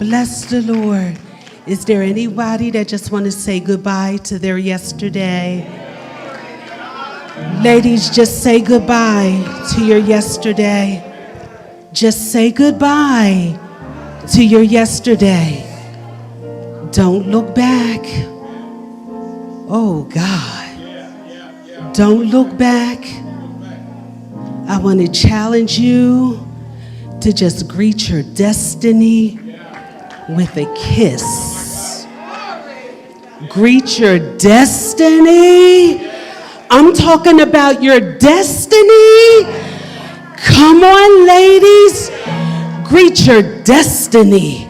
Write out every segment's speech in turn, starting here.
Bless the Lord. Is there anybody that just want to say goodbye to their yesterday? Ladies, just say goodbye to your yesterday. Just say goodbye to your yesterday. Don't look back. Oh God. Don't look back. I want to challenge you to just greet your destiny with a kiss. Greet your destiny. I'm talking about your destiny. Come on, ladies. Greet your destiny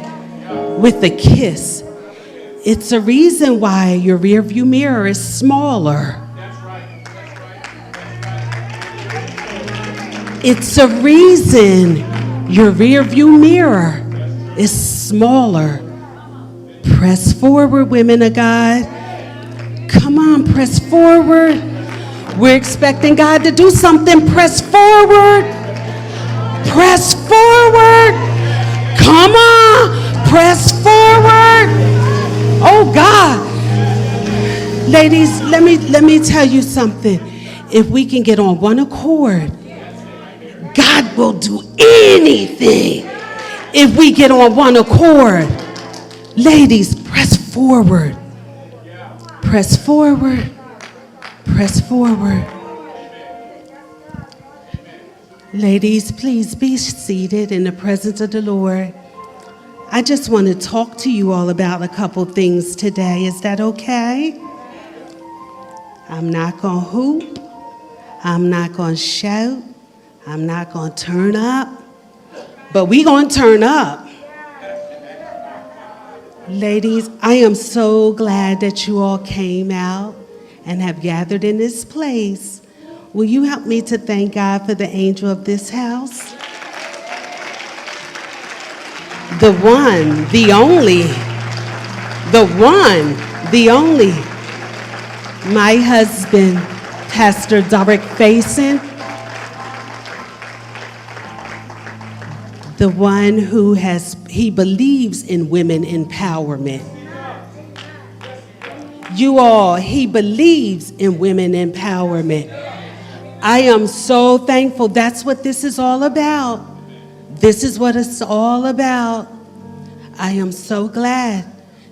with a kiss. It's a reason why your rearview mirror is smaller. It's a reason your rearview mirror is smaller. Press forward, women of God. Come on, press forward. We're expecting God to do something. Press forward. Press forward. Come on, press forward. Oh God. Ladies, let me tell you something. If we can get on one accord, God will do anything. If we get on one accord, ladies, press forward. Press forward. Press forward. Ladies, please be seated in the presence of the Lord. I just want to talk to you all about a couple things today. Is that okay? I'm not going to hoop. I'm not going to shout. I'm not going to turn up. But we going to turn up. Ladies, I am so glad that you all came out and have gathered in this place. Will you help me to thank God for the angel of this house? The one, the only, my husband, Pastor Tanya Faison, the one who he believes in women empowerment. You all, he believes in women empowerment. I am so thankful. That's what this is all about. This is what it's all about. I am so glad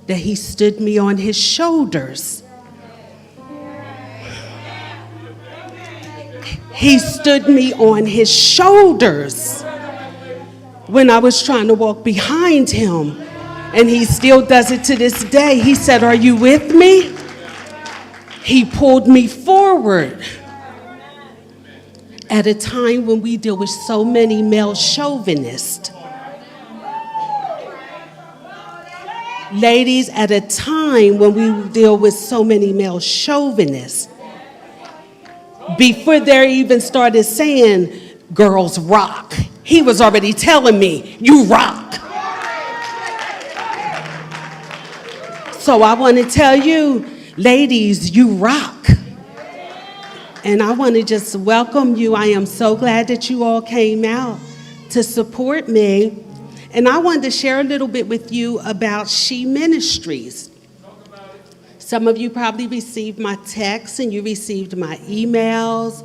that he stood me on his shoulders. He stood me on his shoulders when I was trying to walk behind him. And he still does it to this day. He said, "Are you with me?" He pulled me forward at a time when we deal with so many male chauvinists. Ladies, at a time when we deal with so many male chauvinists, before they even started saying, "Girls rock," he was already telling me, "You rock." So I want to tell you, ladies, you rock. And I want to just welcome you. I am so glad that you all came out to support me. And I wanted to share a little bit with you about She Ministries. Some of you probably received my texts and you received my emails.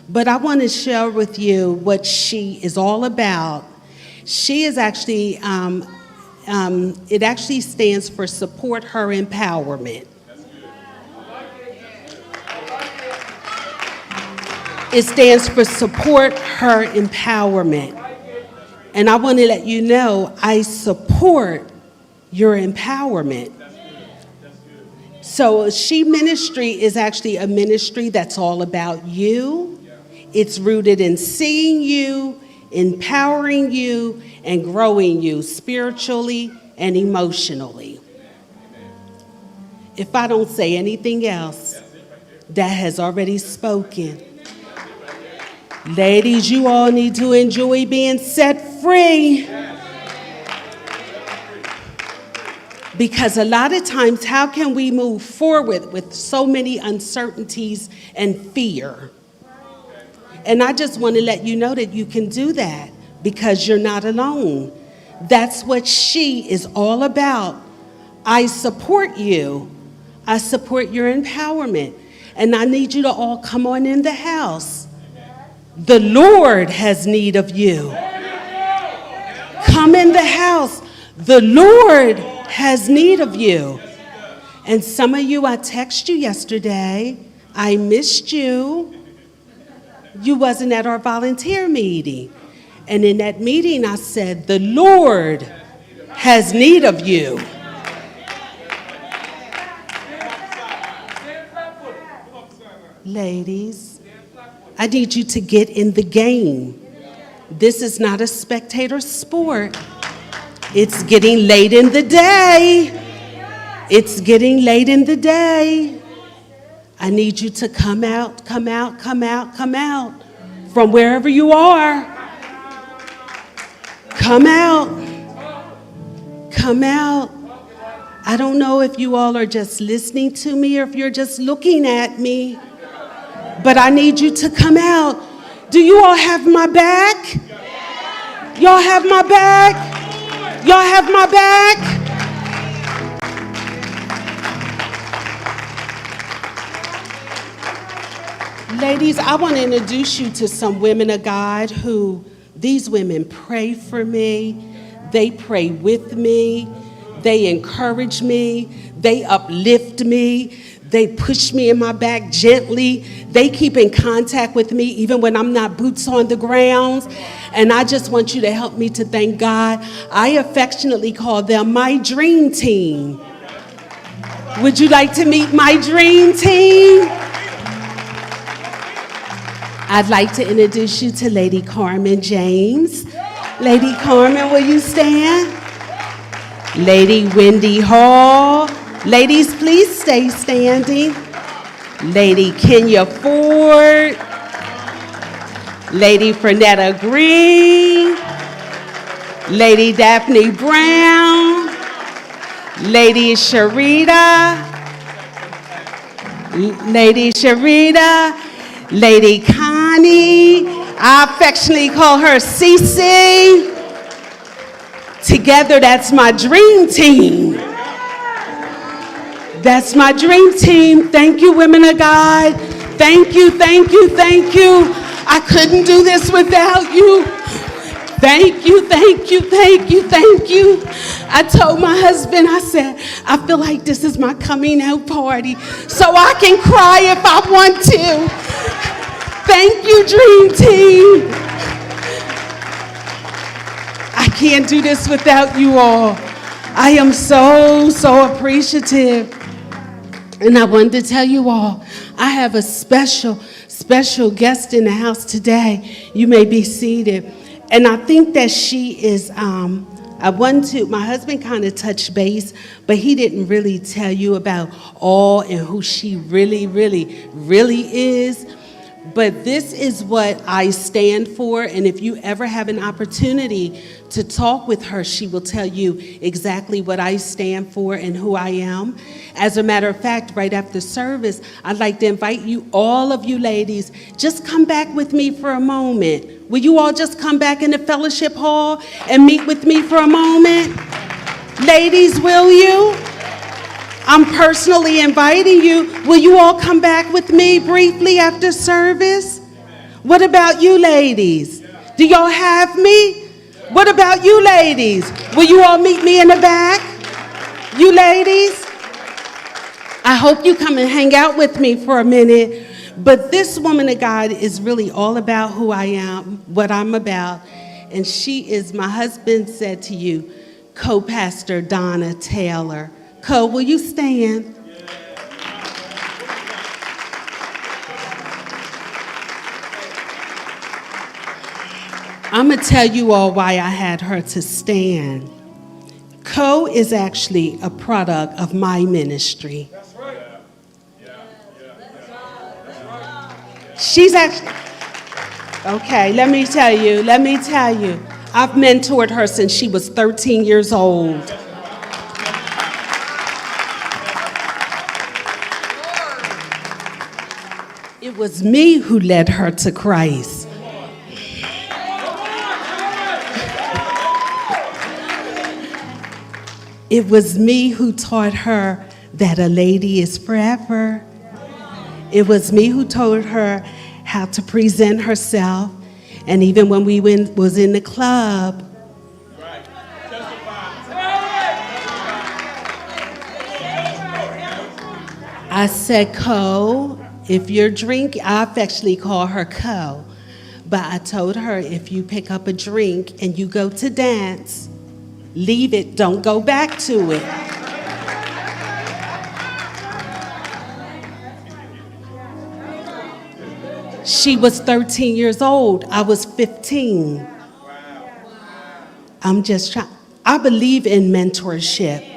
But I want to share with you what She is all about. She is actually, it actually stands for Support Her Empowerment. It stands for Support Her Empowerment. And I want to let you know, I support your empowerment. So She Ministry is actually a ministry that's all about you. It's rooted in seeing you, empowering you, and growing you spiritually and emotionally. If I don't say anything else, that has already spoken. Ladies, you all need to enjoy being set free. Because a lot of times, how can we move forward with so many uncertainties and fear? And I just want to let you know that you can do that because you're not alone. That's what she is all about. I support you. I support your empowerment. And I need you to all come on in the house. The Lord has need of you. Come in the house. The Lord has need of you. And some of you, I texted you yesterday. I missed you. You wasn't at our volunteer meeting. And in that meeting, I said, the Lord has need of you. Ladies, I need you to get in the game. This is not a spectator sport. It's getting late in the day. It's getting late in the day. I need you to come out, come out, come out, come out from wherever you are. Come out. Come out. I don't know if you all are just listening to me or if you're just looking at me, but I need you to come out. Do you all have my back? Y'all have my back? Y'all have my back? Ladies, I want to introduce you to some women of God who, these women pray for me, they pray with me, they encourage me, they uplift me, they push me in my back gently, they keep in contact with me even when I'm not boots on the ground, and I just want you to help me to thank God. I affectionately call them my dream team. Would you like to meet my dream team? I'd like to introduce you to Lady Carmen James. Lady Carmen, will you stand? Lady Wendy Hall. Ladies, please stay standing. Lady Kenya Ford. Lady Fernetta Green. Lady Daphne Brown. Lady Sharita. Lady Sharita. Lady Connie, I affectionately call her Cece. Together, that's my dream team. That's my dream team. Thank you, women of God. Thank you, thank you, thank you. I couldn't do this without you. Thank you, thank you, thank you, thank you. I told my husband, I said, I feel like this is my coming out party, so I can cry if I want to. Thank you, dream team. I can't do this without you all. I am so appreciative. And I wanted to tell you all, I have a special guest in the house today. You may be seated. And I think that she is, my husband kind of touched base, but he didn't really tell you about all and who she really is. But this is what I stand for, and if you ever have an opportunity to talk with her, she will tell you exactly what I stand for and who I am. As a matter of fact, right after service, I'd like to invite you, all of you ladies, just come back with me for a moment. Will you all just come back in the fellowship hall and meet with me for a moment? Ladies, will you? I'm personally inviting you. Will you all come back with me briefly after service? What about you ladies? Do y'all have me? What about you ladies? Will you all meet me in the back? You ladies? I hope you come and hang out with me for a minute. But this woman of God is really all about who I am, what I'm about. And she is, my husband said to you, co-pastor Donna Taylor. Co, will you stand? I'm going to tell you all why I had her to stand. Co is actually a product of my ministry. That's right. She's actually, okay, let me tell you. I've mentored her since she was 13 years old. It was me who led her to Christ. It was me who taught her that a lady is forever. It was me who told her how to present herself. And even when we was in the club, I said, Co, if you're drinking, I affectionately call her Co, but I told her, if you pick up a drink and you go to dance, leave it, don't go back to it. She was 13 years old. I was 15. I'm just trying. I believe in mentorship.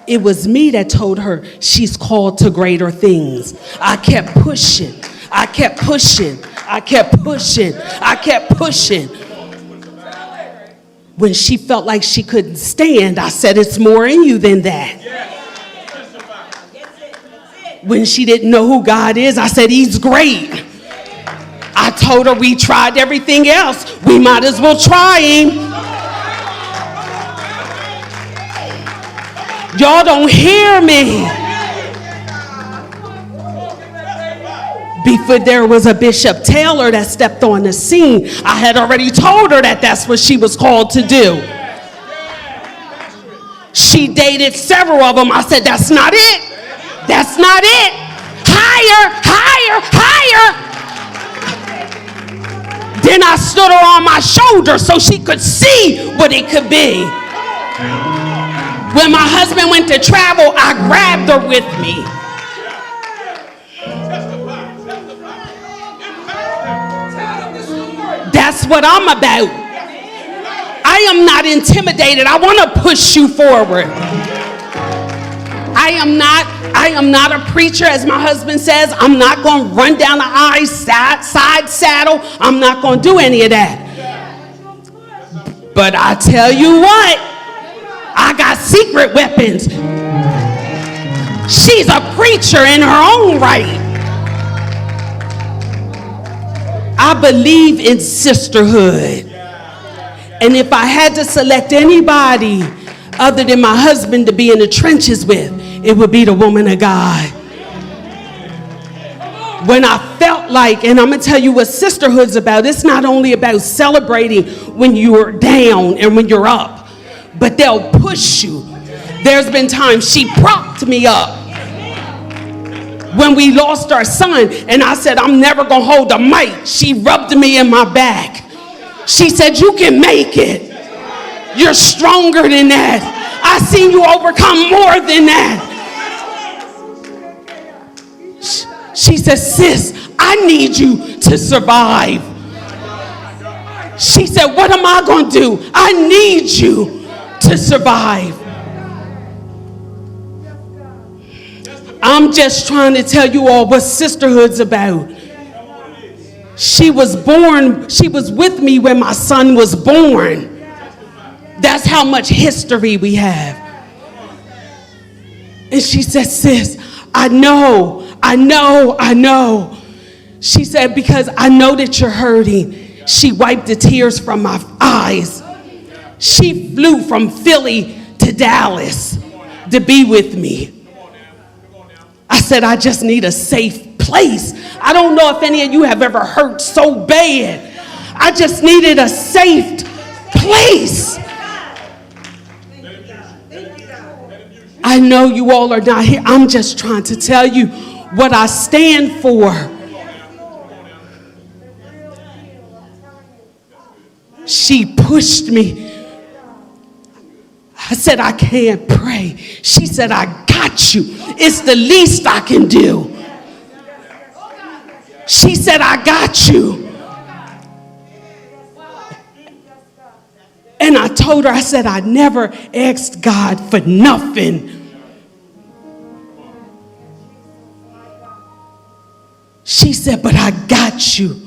It was me that told her she's called to greater things. I kept pushing. I kept pushing. I kept pushing. I kept pushing. When she felt like she couldn't stand, I said, it's more in you than that. When she didn't know who God is, I said, he's great. I told her we tried everything else. We might as well try him. Y'all don't hear me. Before there was a Bishop Taylor that stepped on the scene, I had already told her that that's what she was called to do. She dated several of them. I said, that's not it. That's not it. Higher, higher, higher. Then I stood her on my shoulder so she could see what it could be. When my husband went to travel, I grabbed her with me. That's what I'm about. I am not intimidated. I want to push you forward. I am not a preacher, as my husband says. I'm not going to run down the aisle, side saddle. I'm not going to do any of that. But I tell you what, I got secret weapons. She's a preacher in her own right. I believe in sisterhood. And if I had to select anybody other than my husband to be in the trenches with, it would be the woman of God. When I felt like, and I'm going to tell you what sisterhood's about, it's not only about celebrating when you're down and when you're up, but they'll push you. There's been times she propped me up. When we lost our son, and I said, I'm never going to hold the mic, she rubbed me in my back. She said, you can make it. You're stronger than that. I seen you overcome more than that. She said, sis, I need you to survive. She said, what am I going to do? I need you to survive. I'm just trying to tell you all what sisterhood's about. She was with me when my son was born. That's how much history we have. And she said, sis, I know. She said, because I know that you're hurting. She wiped the tears from my eyes. She flew from Philly to Dallas to be with me. I said, I just need a safe place. I don't know if any of you have ever hurt so bad. I just needed a safe place. I know you all are not here. I'm just trying to tell you what I stand for. She pushed me. I said, I can't pray. She said, I got you. It's the least I can do. She said, I got you. And I told her, I said, I never asked God for nothing. She said, but I got you.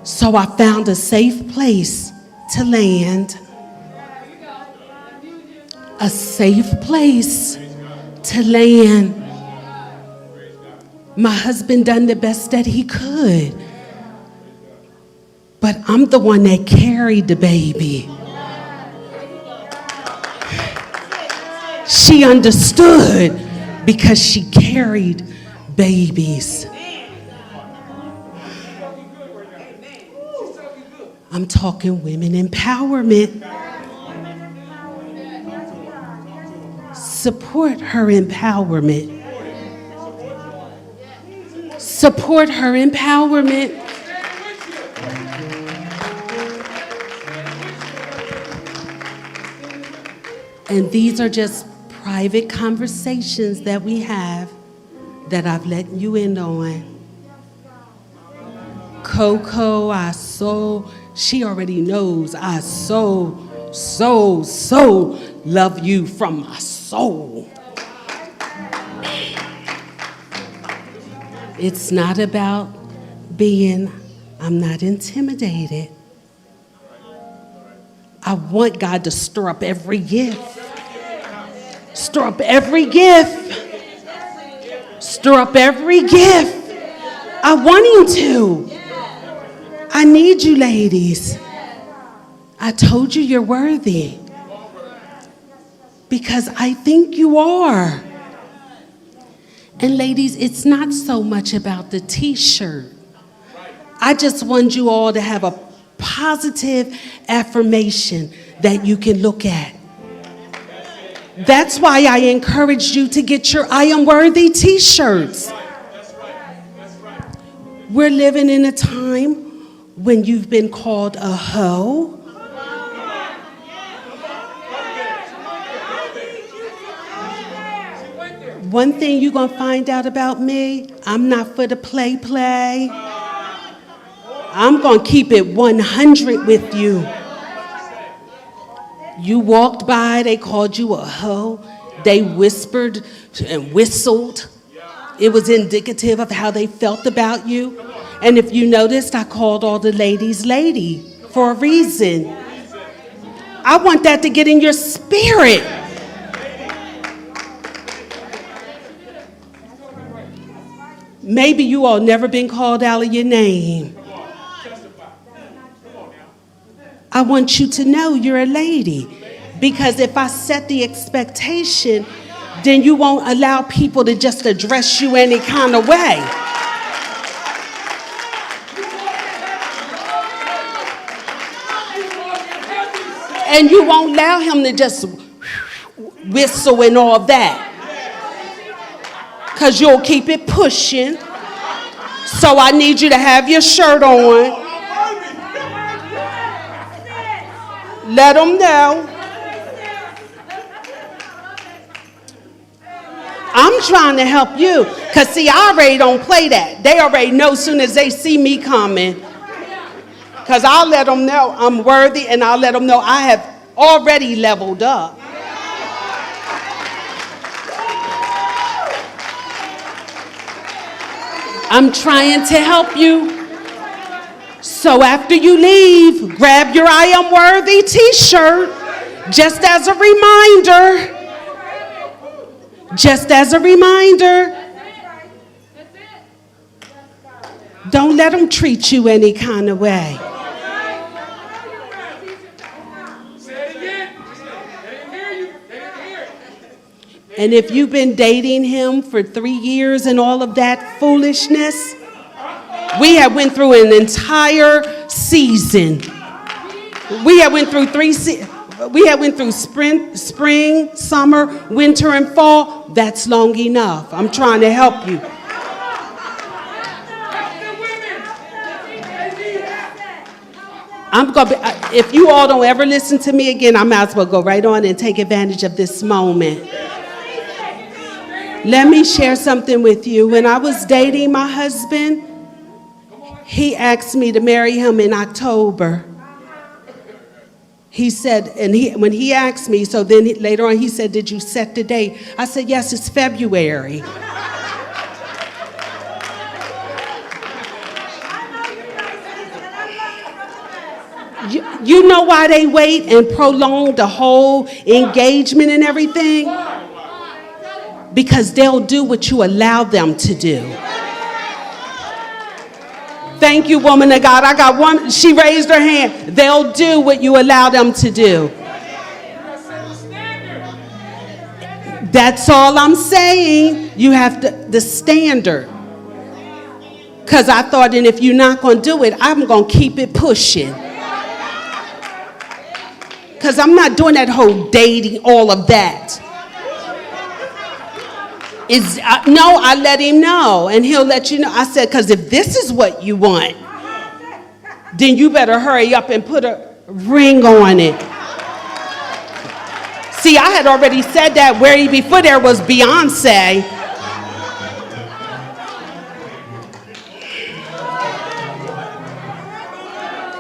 So I found a safe place to land. A safe place to land. My husband done the best that he could. But I'm the one that carried the baby. She understood because she carried babies. I'm talking women empowerment. Support her empowerment. Support her empowerment. And these are just private conversations that we have that I've let you in on. Coco, she already knows I so love you from my soul. It's not about I'm not intimidated. I want God to stir up every gift. Stir up every gift. Stir up every gift. I want him to. I need you, ladies. I told you you're worthy. Because I think you are. And ladies, it's not so much about the t-shirt. I just want you all to have a positive affirmation that you can look at. That's why I encouraged you to get your I Am Worthy t-shirts. We're living in a time when you've been called a hoe. One thing you're going to find out about me, I'm not for the play. I'm going to keep it 100 with you. You walked by, they called you a hoe. They whispered and whistled. It was indicative of how they felt about you. And if you noticed, I called all the ladies lady for a reason. I want that to get in your spirit. Maybe you all never been called out of your name. I want you to know you're a lady. Because if I set the expectation, then you won't allow people to just address you any kind of way. And you won't allow him to just whistle and all that. Because you'll keep it pushing. So I need you to have your shirt on. Let them know. I'm trying to help you. Because see, I already don't play that. They already know as soon as they see me coming. Because I'll let them know I'm worthy, and I'll let them know I have already leveled up. I'm trying to help you. So after you leave, grab your I Am Worthy t-shirt, just as a reminder. Just as a reminder. Don't let them treat you any kind of way. And if you've been dating him for 3 years and all of that foolishness, we have went through an entire season. We have went through spring, summer, winter, and fall. That's long enough. I'm trying to help you. If you all don't ever listen to me again, I might as well go right on and take advantage of this moment. Let me share something with you. When I was dating my husband, he asked me to marry him in October. He said, when he asked me, so then later on he said, did you set the date? I said, yes, it's February. You know why they wait and prolong the whole engagement and everything? Because they'll do what you allow them to do. Thank you, woman of God. I got one. She raised her hand. They'll do what you allow them to do. That's all I'm saying. You have the standard. Because I thought, and if you're not going to do it, I'm going to keep it pushing. Because I'm not doing that whole dating, all of that. No, I let him know, and he'll let you know. I said, because if this is what you want, then you better hurry up and put a ring on it. See, I had already said that before there was Beyonce.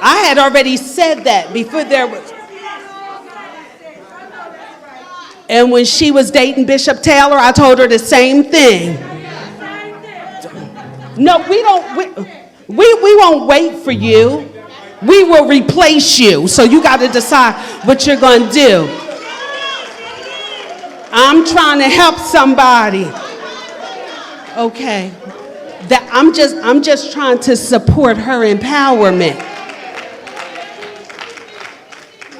I had already said that before there was. And when she was dating Bishop Taylor, I told her the same thing. No, we won't wait for you. We will replace you. So you got to decide what you're going to do. I'm trying to help somebody. Okay. I'm just trying to support her empowerment.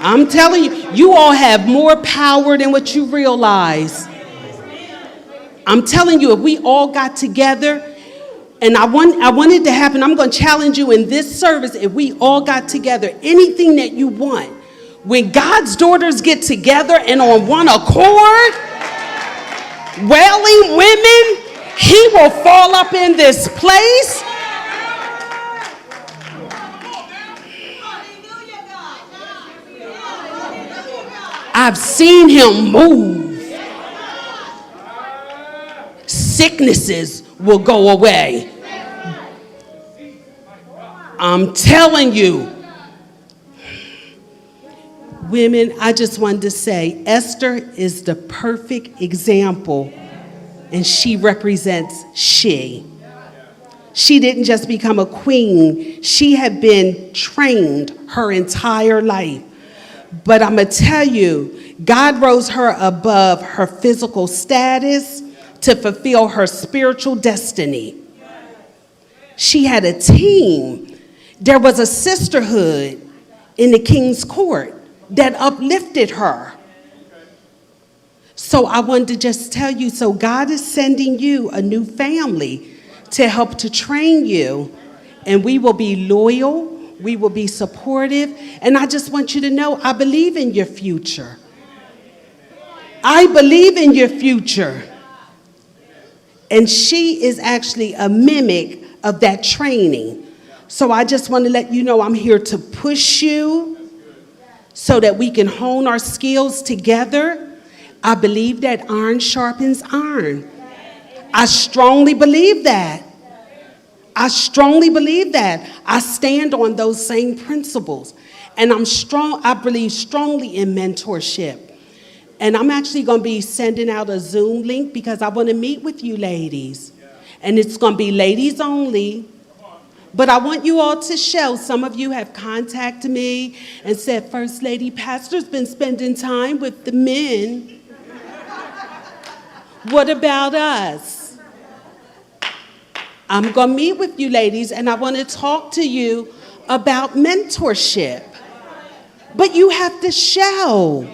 I'm telling you, you all have more power than what you realize. I'm telling you, if we all got together, and I want it to happen, I'm going to challenge you in this service, if we all got together, anything that you want, when God's daughters get together and on one accord, wailing women, he will fall up in this place. I've seen him move. Sicknesses will go away. I'm telling you. Women, I just wanted to say, Esther is the perfect example, and she represents she. She didn't just become a queen. She had been trained her entire life. But I'm going to tell you, God rose her above her physical status to fulfill her spiritual destiny. She had a team. There was a sisterhood in the king's court that uplifted her. So I wanted to just tell you, so God is sending you a new family to help to train you, and we will be loyal. We will be supportive. And I just want you to know, I believe in your future. I believe in your future. And she is actually a mimic of that training. So I just want to let you know I'm here to push you so that we can hone our skills together. I believe that iron sharpens iron. I strongly believe that. I strongly believe that. I stand on those same principles. And I believe strongly in mentorship. And I'm actually going to be sending out a Zoom link because I want to meet with you ladies. And it's going to be ladies only. But I want you all to show. Some of you have contacted me and said, First Lady, Pastor's been spending time with the men. What about us? I'm going to meet with you ladies, and I want to talk to you about mentorship. But you have to show.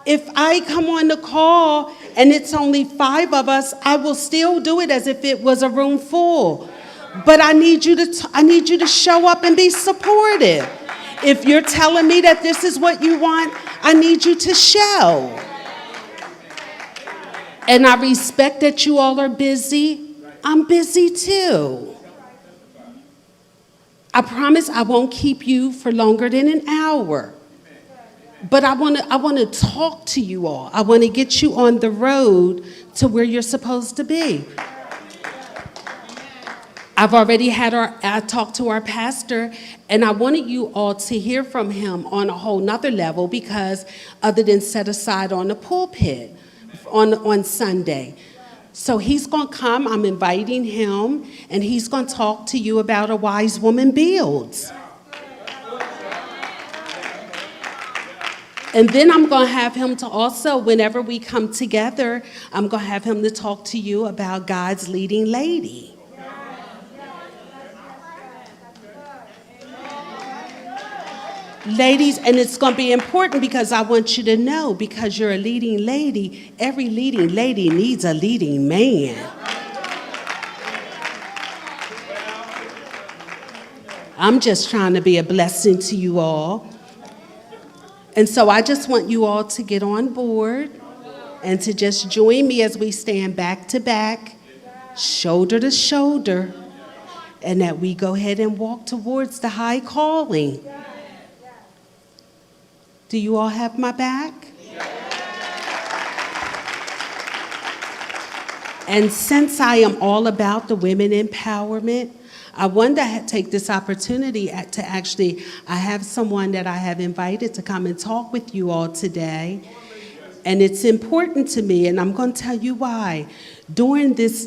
If I come on the call and it's only 5 of us, I will still do it as if it was a room full. But I need you to show up and be supportive. If you're telling me that this is what you want, I need you to show. And I respect that you all are busy. I'm busy too. I promise I won't keep you for longer than an hour. But I want to talk to you all. I want to get you on the road to where you're supposed to be. I've already I talked to our pastor, and I wanted you all to hear from him on a whole nother level, because other than set aside on the pulpit on Sunday. So he's going to come. I'm inviting him, and he's going to talk to you about A Wise Woman Builds. And then I'm going to have him to also, whenever we come together, I'm going to have him to talk to you about God's leading lady. Ladies, and it's going to be important because I want you to know, because you're a leading lady, every leading lady needs a leading man. I'm just trying to be a blessing to you all. And so I just want you all to get on board and to just join me as we stand back to back, shoulder to shoulder, and that we go ahead and walk towards the high calling. Do you all have my back? And since I am all about the women empowerment, I wanted to take this opportunity to I have someone that I have invited to come and talk with you all today. And it's important to me, and I'm going to tell you why. During this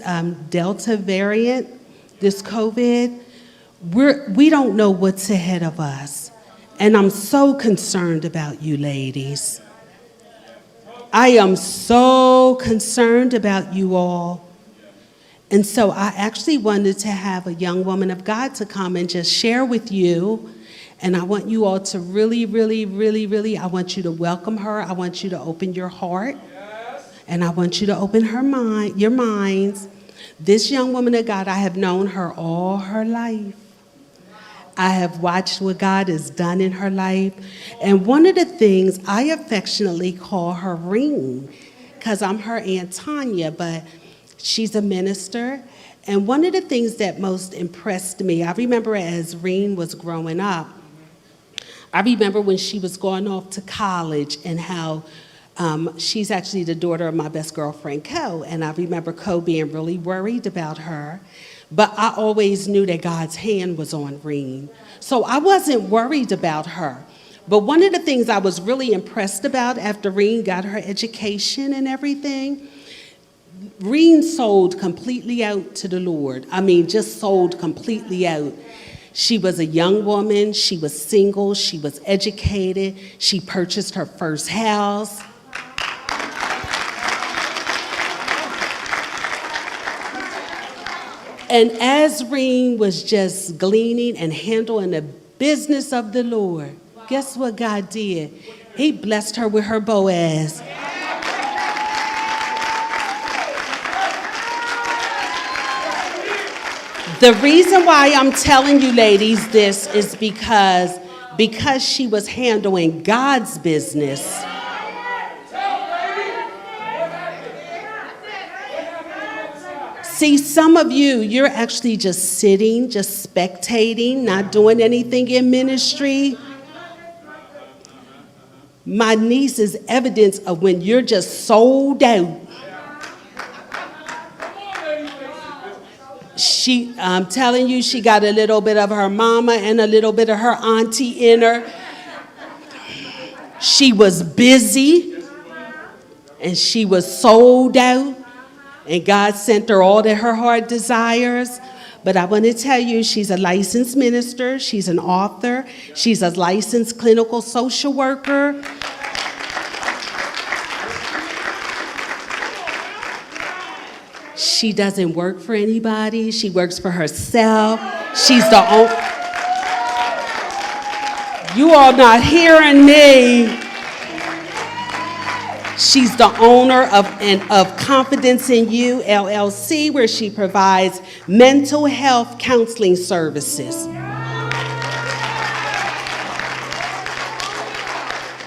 Delta variant, this COVID, we don't know what's ahead of us. And I'm so concerned about you ladies. I am so concerned about you all. And so I actually wanted to have a young woman of God to come and just share with you. And I want you all to really, I want you to welcome her. I want you to open your heart. And I want you to open your minds. This young woman of God, I have known her all her life. I have watched what God has done in her life. And one of the things I affectionately call her Reen, because I'm her Aunt Tanya, but she's a minister. And one of the things that most impressed me, I remember as Reen was growing up, I remember when she was going off to college and how she's actually the daughter of my best girlfriend, Co. And I remember Co being really worried about her. But I always knew that God's hand was on Reen. So I wasn't worried about her. But one of the things I was really impressed about after Reen got her education and everything, Reen sold completely out to the Lord. I mean, just sold completely out. She was a young woman. She was single. She was educated. She purchased her first house. And as Reen was just gleaning and handling the business of the Lord, guess what God did? He blessed her with her Boaz. The reason why I'm telling you ladies this is because she was handling God's business. See, some of you're actually just sitting, just spectating, not doing anything in ministry. My niece is evidence of when you're just sold out. I'm telling you, she got a little bit of her mama and a little bit of her auntie in her. She was busy and she was sold out. And God sent her all that her heart desires. But I want to tell you, she's a licensed minister. She's an author. She's a licensed clinical social worker. She doesn't work for anybody. She works for herself. She's the only... You all not hearing me. She's the owner of Confidence in You, LLC, where she provides mental health counseling services.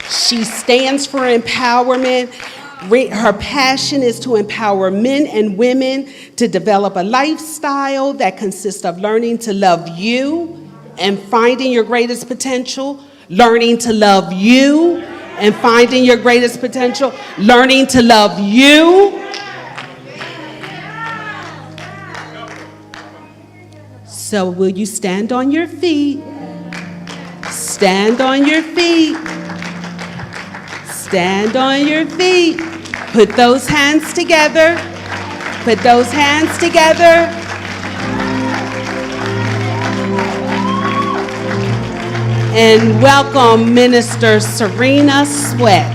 She stands for empowerment. Her passion is to empower men and women to develop a lifestyle that consists of learning to love you and finding your greatest potential, learning to love you and finding your greatest potential, learning to love you. So will you stand on your feet? Stand on your feet. Stand on your feet. Put those hands together. Put those hands together. And welcome Minister Serena Sweat.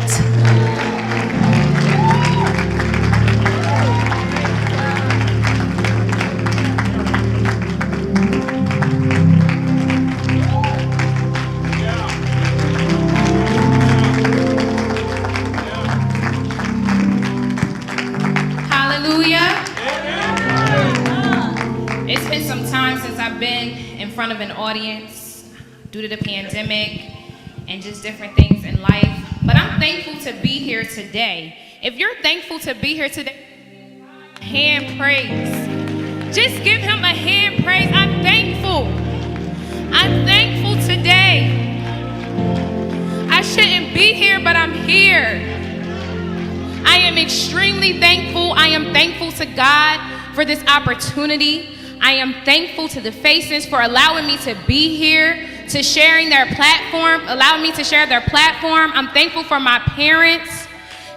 front of an audience due to the pandemic and just different things in life. But I'm thankful to be here today. If you're thankful to be here today, hand praise. Just give him a hand praise. I'm thankful. I'm thankful today. I shouldn't be here, but I'm here. I am extremely thankful. I am thankful to God for this opportunity. I am thankful to the Faisons for allowing me to be here, to sharing their platform, allowing me to share their platform. I'm thankful for my parents.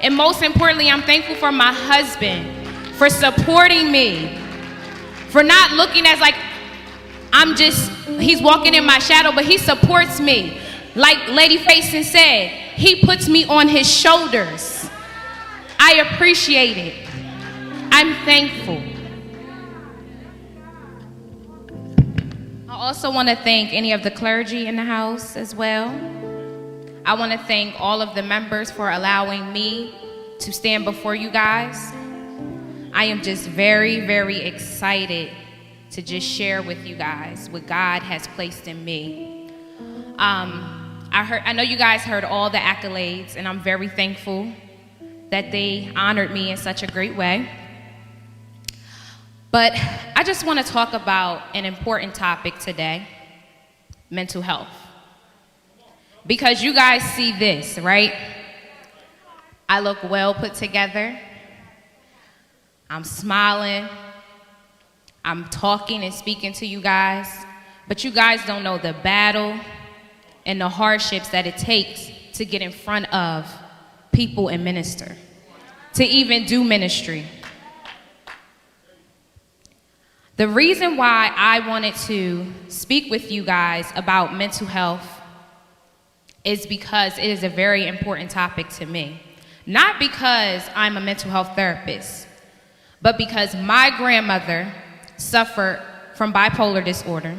And most importantly, I'm thankful for my husband for supporting me, for not looking as like he's walking in my shadow, but he supports me. Like Lady Faison said, he puts me on his shoulders. I appreciate it. I'm thankful. I also want to thank any of the clergy in the house as well. I want to thank all of the members for allowing me to stand before you guys. I am just very, very excited to just share with you guys what God has placed in me. I know you guys heard all the accolades, and I'm very thankful that they honored me in such a great way. But I just want to talk about an important topic today, mental health. Because you guys see this, right? I look well put together. I'm smiling. I'm talking and speaking to you guys. But you guys don't know the battle and the hardships that it takes to get in front of people and minister, to even do ministry. The reason why I wanted to speak with you guys about mental health is because it is a very important topic to me. Not because I'm a mental health therapist, but because my grandmother suffered from bipolar disorder.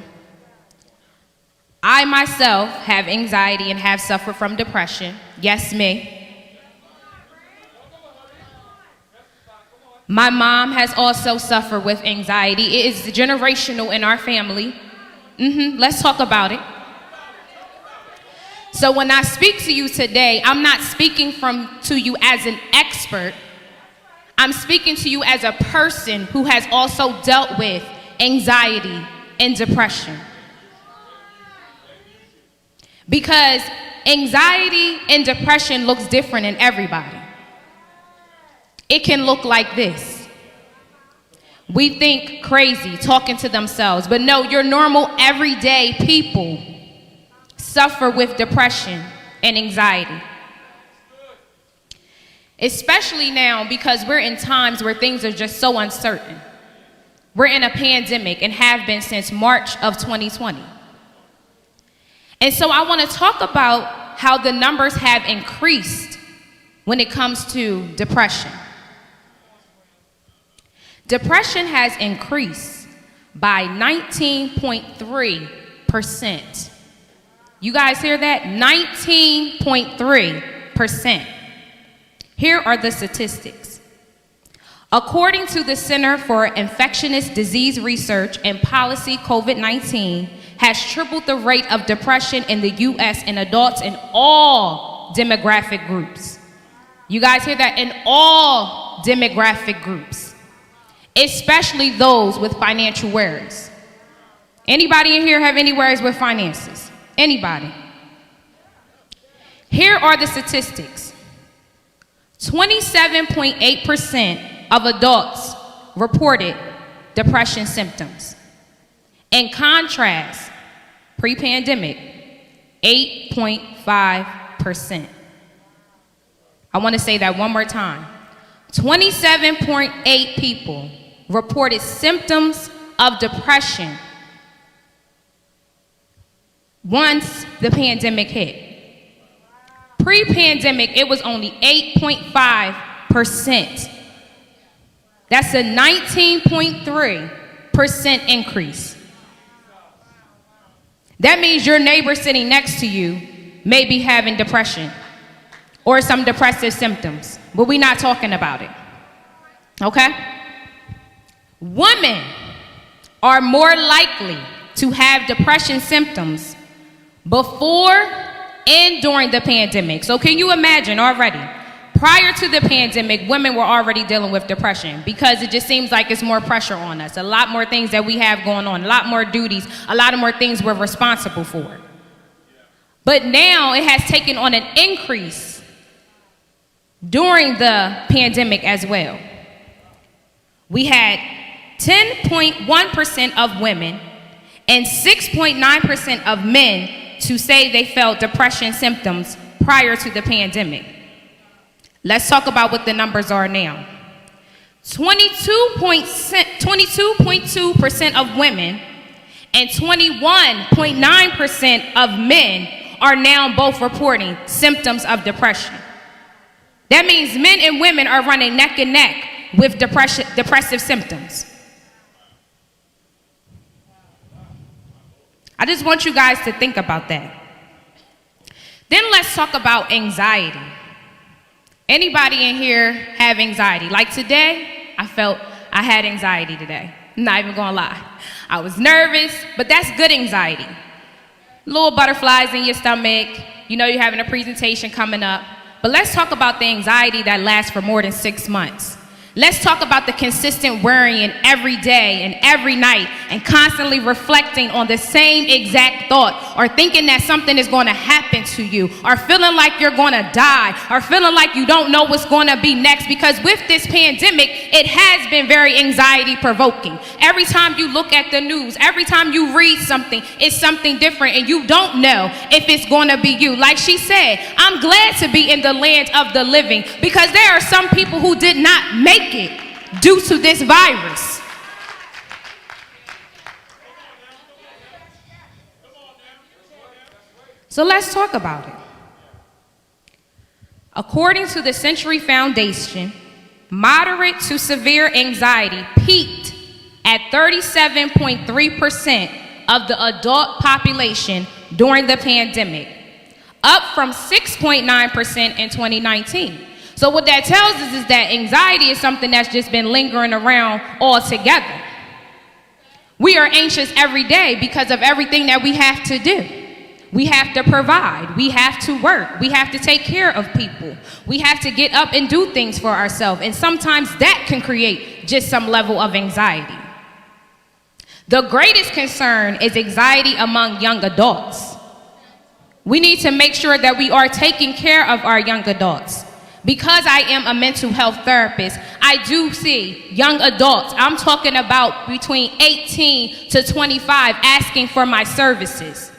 I myself have anxiety and have suffered from depression. Yes, me. My mom has also suffered with anxiety. It is generational in our family. Let's talk about it. So when I speak to you today, I'm not speaking to you as an expert. I'm speaking to you as a person who has also dealt with anxiety and depression. Because anxiety and depression looks different in everybody. It can look like this. We think crazy, talking to themselves, but no, your normal everyday people suffer with depression and anxiety. Especially now because we're in times where things are just so uncertain. We're in a pandemic and have been since March of 2020. And so I want to talk about how the numbers have increased when it comes to depression. Depression has increased by 19.3%. You guys hear that? 19.3%. Here are the statistics. According to the Center for Infectious Disease Research and Policy, COVID-19 has tripled the rate of depression in the U.S. in adults in all demographic groups. You guys hear that? In all demographic groups, especially those with financial worries. Anybody in here have any worries with finances? Anybody? Here are the statistics. 27.8% of adults reported depression symptoms. In contrast, pre-pandemic, 8.5%. I want to say that one more time. 27.8 people reported symptoms of depression once the pandemic hit. Pre-pandemic, it was only 8.5%. That's a 19.3% increase. That means your neighbor sitting next to you may be having depression or some depressive symptoms, but we're not talking about it, okay? Women are more likely to have depression symptoms before and during the pandemic. So can you imagine already? Prior to the pandemic, women were already dealing with depression because it just seems like it's more pressure on us. A lot more things that we have going on, a lot more duties, a lot of more things we're responsible for. But now it has taken on an increase during the pandemic as well. We had 10.1% of women and 6.9% of men to say they felt depression symptoms prior to the pandemic. Let's talk about what the numbers are now. 22.2% of women and 21.9% of men are now both reporting symptoms of depression. That means men and women are running neck and neck with depressive symptoms. I just want you guys to think about that. Then let's talk about anxiety. Anybody in here have anxiety? Like today, I felt I had anxiety today. I'm not even gonna lie. I was nervous, but that's good anxiety. Little butterflies in your stomach. You know you're having a presentation coming up. But let's talk about the anxiety that lasts for more than 6 months. Let's talk about the consistent worrying every day and every night and constantly reflecting on the same exact thought, or thinking that something is going to happen to you, or feeling like you're going to die, or feeling like you don't know what's going to be next. Because with this pandemic, it has been very anxiety provoking. Every time you look at the news, every time you read something, it's something different and you don't know if it's going to be you. Like she said, I'm glad to be in the land of the living, because there are some people who did not make it due to this virus. So let's talk about it. According to the Century Foundation, moderate to severe anxiety peaked at 37.3% of the adult population during the pandemic, up from 6.9% in 2019. So what that tells us is that anxiety is something that's just been lingering around altogether. We are anxious every day because of everything that we have to do. We have to provide. We have to work. We have to take care of people. We have to get up and do things for ourselves. And sometimes that can create just some level of anxiety. The greatest concern is anxiety among young adults. We need to make sure that we are taking care of our young adults. Because I am a mental health therapist, I do see young adults, I'm talking about between 18 to 25, asking for my services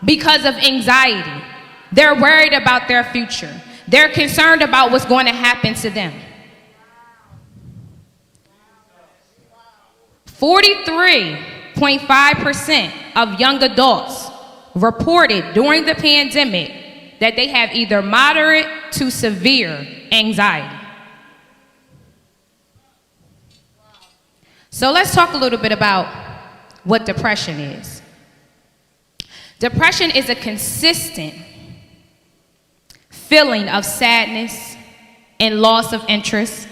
because of anxiety. They're worried about their future. They're concerned about what's going to happen to them. 43.5% of young adults reported during the pandemic that they have either moderate to severe anxiety. So let's talk a little bit about what depression is. Depression is a consistent feeling of sadness and loss of interest,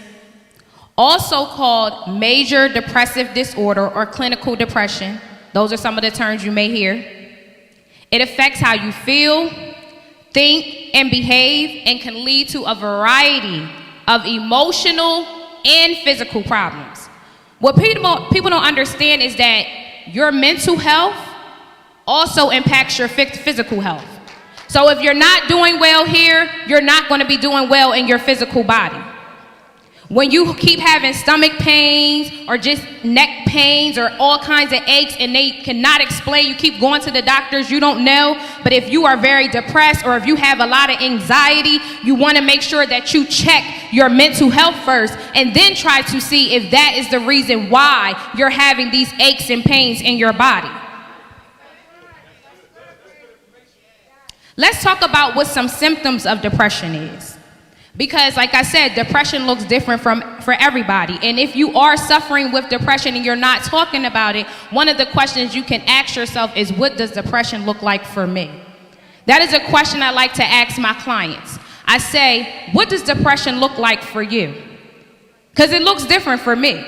also called major depressive disorder or clinical depression. Those are some of the terms you may hear. It affects how you feel, think, and behave, and can lead to a variety of emotional and physical problems. What people don't understand is that your mental health also impacts your physical health. So if you're not doing well here, you're not going to be doing well in your physical body. When you keep having stomach pains or just neck pains or all kinds of aches and they cannot explain, you keep going to the doctors, you don't know. But if you are very depressed or if you have a lot of anxiety, you want to make sure that you check your mental health first and then try to see if that is the reason why you're having these aches and pains in your body. Let's talk about what some symptoms of depression is. Because like I said, depression looks different for everybody. And if you are suffering with depression and you're not talking about it, one of the questions you can ask yourself is, what does depression look like for me? That is a question I like to ask my clients. I say, what does depression look like for you? Because it looks different for me.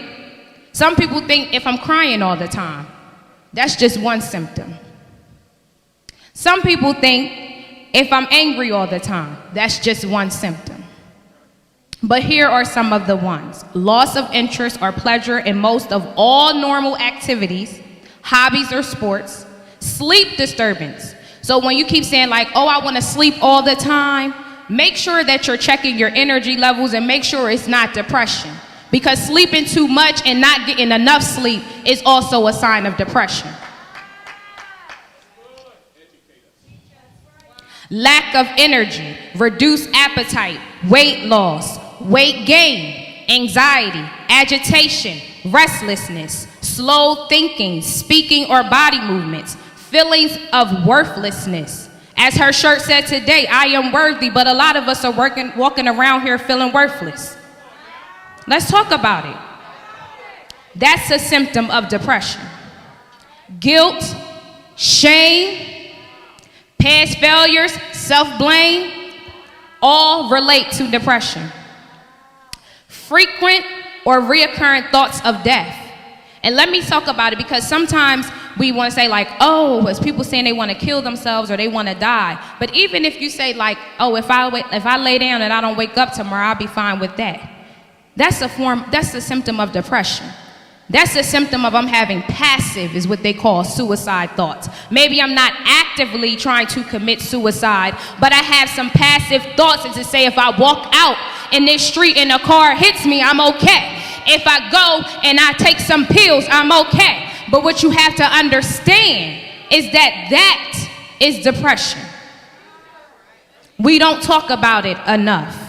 Some people think if I'm crying all the time. That's just one symptom. Some people think if I'm angry all the time, that's just one symptom. But here are some of the ones. Loss of interest or pleasure in most of all normal activities, hobbies or sports. Sleep disturbance. So when you keep saying like, oh, I want to sleep all the time, make sure that you're checking your energy levels and make sure it's not depression. Because sleeping too much and not getting enough sleep is also a sign of depression. Lack of energy, reduced appetite, weight loss, weight gain, anxiety, agitation, restlessness, slow thinking, speaking or body movements, feelings of worthlessness. As her shirt said today, I am worthy, but a lot of us are walking around here feeling worthless. Let's talk about it. That's a symptom of depression. Guilt, shame, past failures, self-blame, all relate to depression. Frequent or reoccurring thoughts of death. And let me talk about it because sometimes we want to say like, oh, it's people saying they want to kill themselves or they want to die. But even if you say like, oh, if I lay down and I don't wake up tomorrow, I'll be fine with that. That's a symptom of depression. That's a symptom of I'm having passive, is what they call suicide thoughts. Maybe I'm not actively trying to commit suicide, but I have some passive thoughts and to say if I walk out in this street and a car hits me, I'm okay. If I go and I take some pills, I'm okay. But what you have to understand is that is depression. We don't talk about it enough.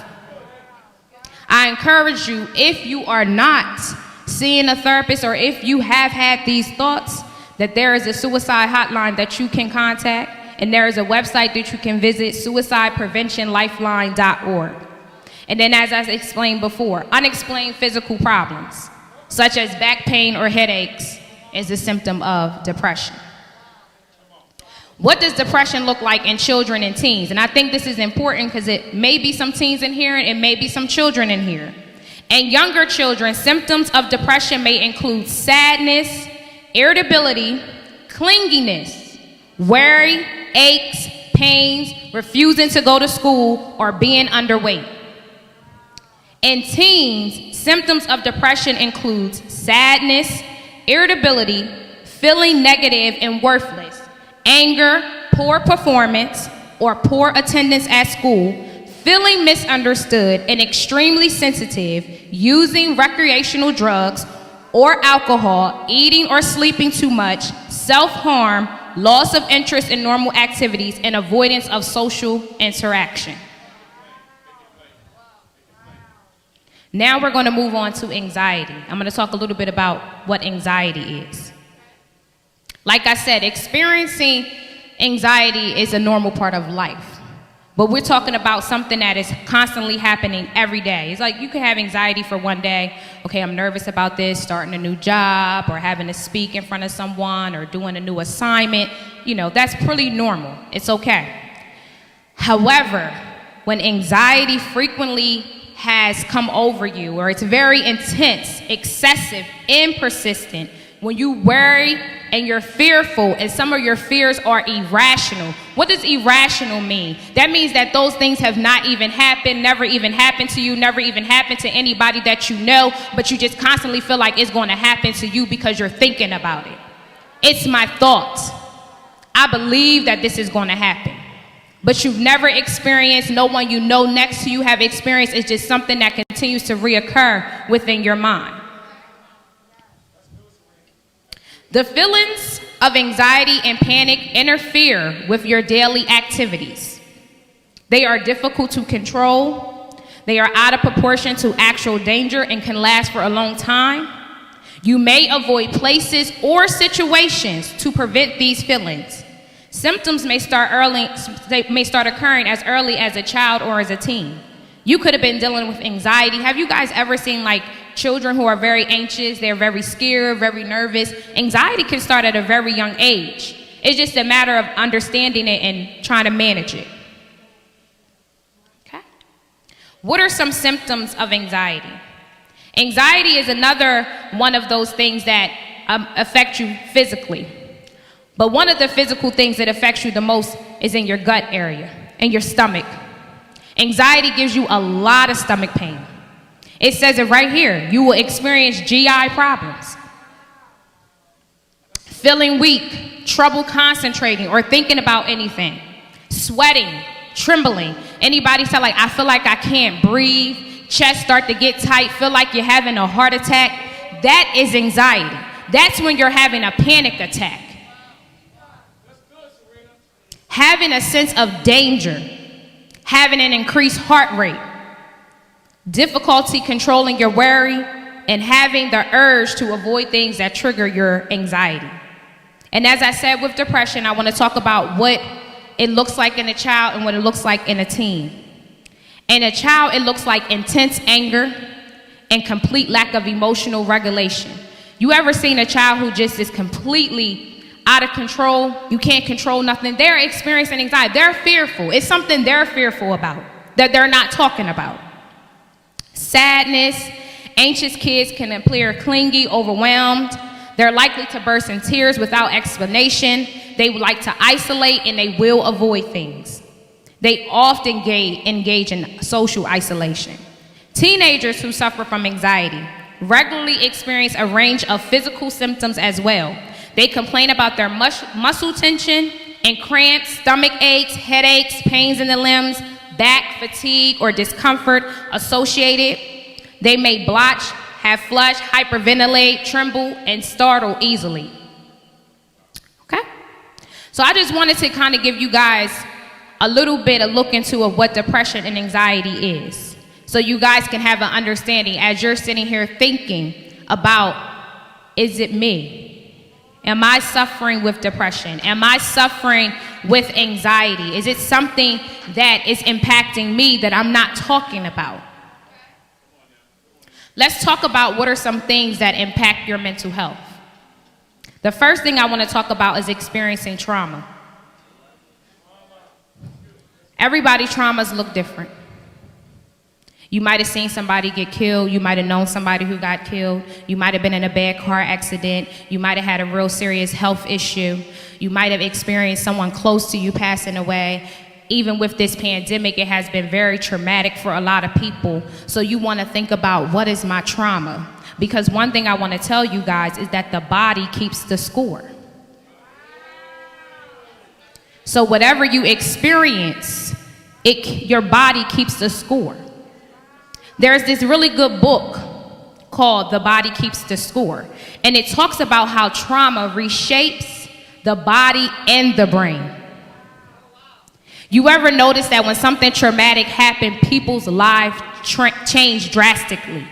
I encourage you, if you are not seeing a therapist or if you have had these thoughts, that there is a suicide hotline that you can contact, and there is a website that you can visit, suicidepreventionlifeline.org. And then as I explained before, unexplained physical problems, such as back pain or headaches, is a symptom of depression. What does depression look like in children and teens? And I think this is important because it may be some teens in here and it may be some children in here. In younger children, symptoms of depression may include sadness, irritability, clinginess, worry, aches, pains, refusing to go to school, or being underweight. In teens, symptoms of depression include sadness, irritability, feeling negative and worthless, anger, poor performance, or poor attendance at school, feeling misunderstood and extremely sensitive, using recreational drugs or alcohol, eating or sleeping too much, self-harm, loss of interest in normal activities, and avoidance of social interaction. Now we're going to move on to anxiety. I'm going to talk a little bit about what anxiety is. Like I said, experiencing anxiety is a normal part of life. But we're talking about something that is constantly happening every day. It's like you can have anxiety for one day. Okay, I'm nervous about this, starting a new job, or having to speak in front of someone, or doing a new assignment. You know, that's pretty normal. It's okay. However, when anxiety frequently has come over you, or it's very intense, excessive, and persistent, when you worry and you're fearful, and some of your fears are irrational. What does irrational mean? That means that those things have not even happened, never even happened to you, never even happened to anybody that you know, but you just constantly feel like it's going to happen to you because you're thinking about it. It's my thoughts. I believe that this is going to happen. But you've never experienced, no one you know next to you have experienced. It's just something that continues to reoccur within your mind. The feelings of anxiety and panic interfere with your daily activities. They are difficult to control. They are out of proportion to actual danger and can last for a long time. You may avoid places or situations to prevent these feelings. Symptoms may start occurring as early as a child or as a teen. You could have been dealing with anxiety. Have you guys ever seen like children who are very anxious? They're very scared, very nervous. Anxiety can start at a very young age. It's just a matter of understanding it and trying to manage it. Okay. What are some symptoms of anxiety? Anxiety is another one of those things that affect you physically. But one of the physical things that affects you the most is in your gut area, in your stomach. Anxiety gives you a lot of stomach pain. It says it right here. You will experience GI problems. Feeling weak, trouble concentrating or thinking about anything, sweating, trembling. Anybody say like, I feel like I can't breathe, chest start to get tight, feel like you're having a heart attack. That is anxiety. That's when you're having a panic attack. Having a sense of danger, having an increased heart rate, difficulty controlling your worry, and having the urge to avoid things that trigger your anxiety. And as I said with depression, I want to talk about what it looks like in a child and what it looks like in a teen. In a child, it looks like intense anger and complete lack of emotional regulation. You ever seen a child who just is completely out of control? You can't control nothing. They're experiencing anxiety. They're fearful. It's something they're fearful about that they're not talking about. Sadness. Anxious kids can appear clingy, overwhelmed. They're likely to burst in tears without explanation. They would like to isolate and they will avoid things. They often engage in social isolation. Teenagers who suffer from anxiety regularly experience a range of physical symptoms as well. They complain about their muscle tension and cramps, stomach aches, headaches, pains in the limbs, back fatigue or discomfort associated. They may blotch, have flush, hyperventilate, tremble, and startle easily. Okay? So I just wanted to kind of give you guys a little bit of look into what depression and anxiety is, so you guys can have an understanding as you're sitting here thinking about, is it me? Am I suffering with depression? Am I suffering with anxiety? Is it something that is impacting me that I'm not talking about? Let's talk about what are some things that impact your mental health. The first thing I want to talk about is experiencing trauma. Everybody's traumas look different. You might have seen somebody get killed. You might have known somebody who got killed. You might have been in a bad car accident. You might have had a real serious health issue. You might have experienced someone close to you passing away. Even with this pandemic, it has been very traumatic for a lot of people. So you want to think about, what is my trauma? Because one thing I want to tell you guys is that the body keeps the score. So whatever you experience, your body keeps the score. There's this really good book called The Body Keeps the Score. And it talks about how trauma reshapes the body and the brain. You ever notice that when something traumatic happened, people's lives change drastically?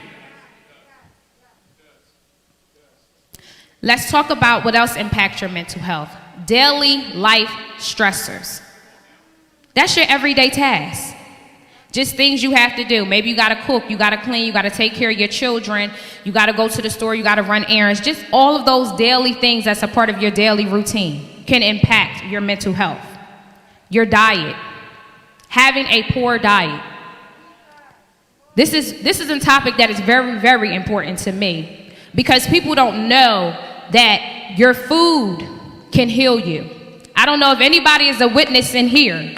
Let's talk about what else impacts your mental health. Daily life stressors. That's your everyday task. Just things you have to do. Maybe you got to cook, you got to clean, you got to take care of your children, you got to go to the store, you got to run errands. Just all of those daily things that's a part of your daily routine can impact your mental health. Your diet. Having a poor diet. This is a topic that is very, very important to me, because people don't know that your food can heal you. I don't know if anybody is a witness in here,